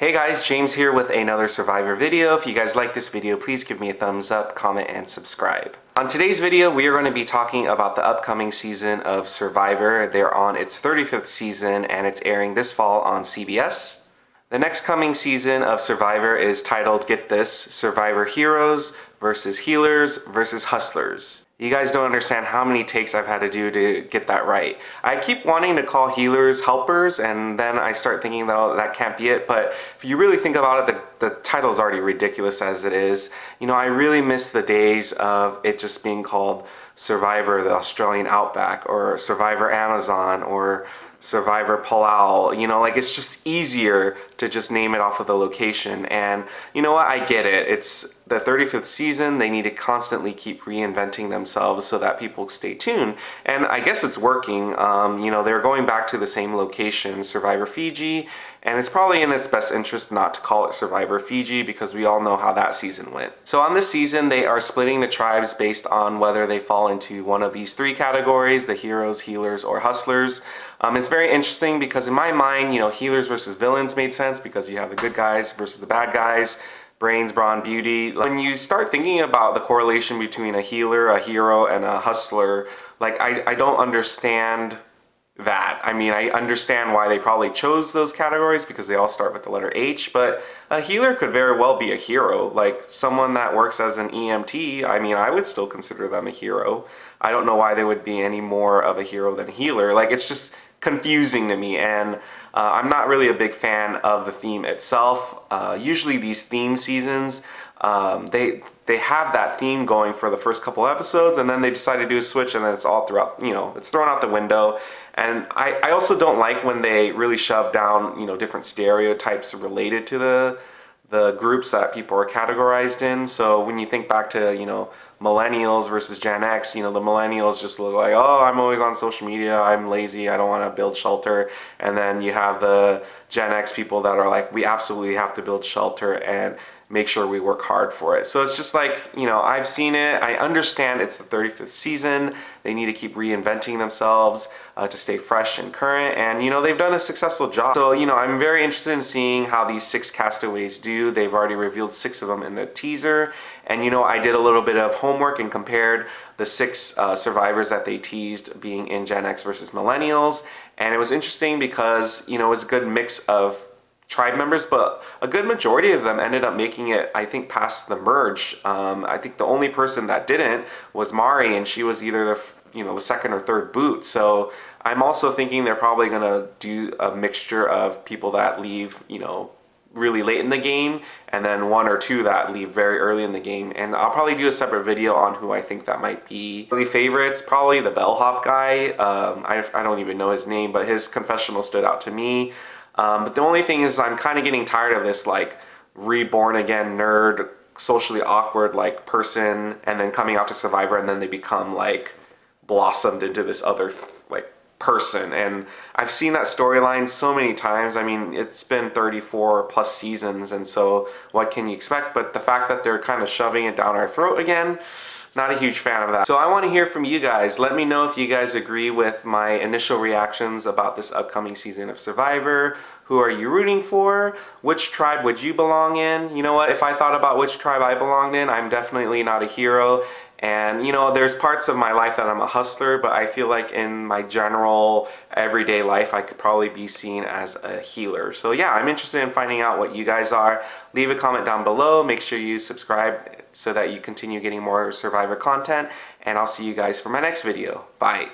Hey guys, James here with another Survivor video. If you guys like this video, please give me a thumbs up, comment, and subscribe. On today's video, we are going to be talking about the upcoming season of Survivor. They're on its 35th season and it's airing this fall on CBS. The next coming season of Survivor is titled, get this, Survivor Heroes versus Healers versus Hustlers. You guys don't understand how many takes I've had to do to get that right. I keep wanting to call healers helpers, and then I start thinking, though, that can't be it. But if you really think about it, the title's already ridiculous as it is. You know, I really miss the days of it just being called Survivor the Australian Outback, or Survivor Amazon, or Survivor Palau. You know, like, it's just easier to just name it off of the location. And you know what, I get it. It's the 35th season. They need to constantly keep reinventing themselves so that people stay tuned. And I guess it's working. You know, they're going back to the same location, Survivor Fiji, and it's probably in its best interest not to call it Survivor Fiji because we all know how that season went. So on this season, they are splitting the tribes based on whether they fall into one of these three categories, the heroes, healers, or hustlers. It's very interesting because in my mind, you know, healers versus villains made sense because you have the good guys versus the bad guys, brains, brawn, beauty. When you start thinking about the correlation between a healer, a hero, and a hustler, like, I don't understand that. I mean, I understand why they probably chose those categories because they all start with the letter H, but a healer could very well be a hero. Like, someone that works as an EMT, I mean, I would still consider them a hero. I don't know why they would be any more of a hero than a healer. Like, it's just confusing to me, and I'm not really a big fan of the theme itself. Usually these theme seasons, they have that theme going for the first couple episodes, and then they decide to do a switch, and then it's all throughout, you know, it's thrown out the window. And I also don't like when they really shove down, you know, different stereotypes related to the groups that people are categorized in. So when you think back to, you know, millennials versus Gen X, you know, the millennials just look like, oh, I'm always on social media, I'm lazy, I don't want to build shelter. And then you have the Gen X people that are like, we absolutely have to build shelter and make sure we work hard for it. So it's just like, you know, I've seen it. I understand it's the 35th season. They need to keep reinventing themselves to stay fresh and current. And, you know, they've done a successful job. So, you know, I'm very interested in seeing how these 6 castaways do. They've already revealed 6 of them in the teaser. And, you know, I did a little bit of homework and compared the 6 survivors that they teased being in Gen X versus millennials. And it was interesting because, you know, it was a good mix of tribe members, but a good majority of them ended up making it, I think, past the merge. I think the only person that didn't was Mari, and she was either the second or third boot. So I'm also thinking they're probably gonna do a mixture of people that leave, you know, really late in the game, and then 1 or 2 that leave very early in the game. And I'll probably do a separate video on who I think that might be. Early favorites, probably the bellhop guy. I don't even know his name, but his confessional stood out to me. But the only thing is, I'm kind of getting tired of this, like, reborn again nerd, socially awkward, like, person, and then coming out to Survivor, and then they become, like, blossomed into this other, like, person. And I've seen that storyline so many times. I mean, it's been 34 plus seasons, and so what can you expect? But the fact that they're kind of shoving it down our throat again, not a huge fan of that. So I want to hear from you guys. Let me know if you guys agree with my initial reactions about this upcoming season of Survivor. Who are you rooting for? Which tribe would you belong in? You know what, if I thought about which tribe I belonged in, I'm definitely not a hero. And, you know, there's parts of my life that I'm a hustler, but I feel like in my general everyday life, I could probably be seen as a healer. So yeah, I'm interested in finding out what you guys are. Leave a comment down below. Make sure you subscribe so that you continue getting more Survivor content. And I'll see you guys for my next video. Bye.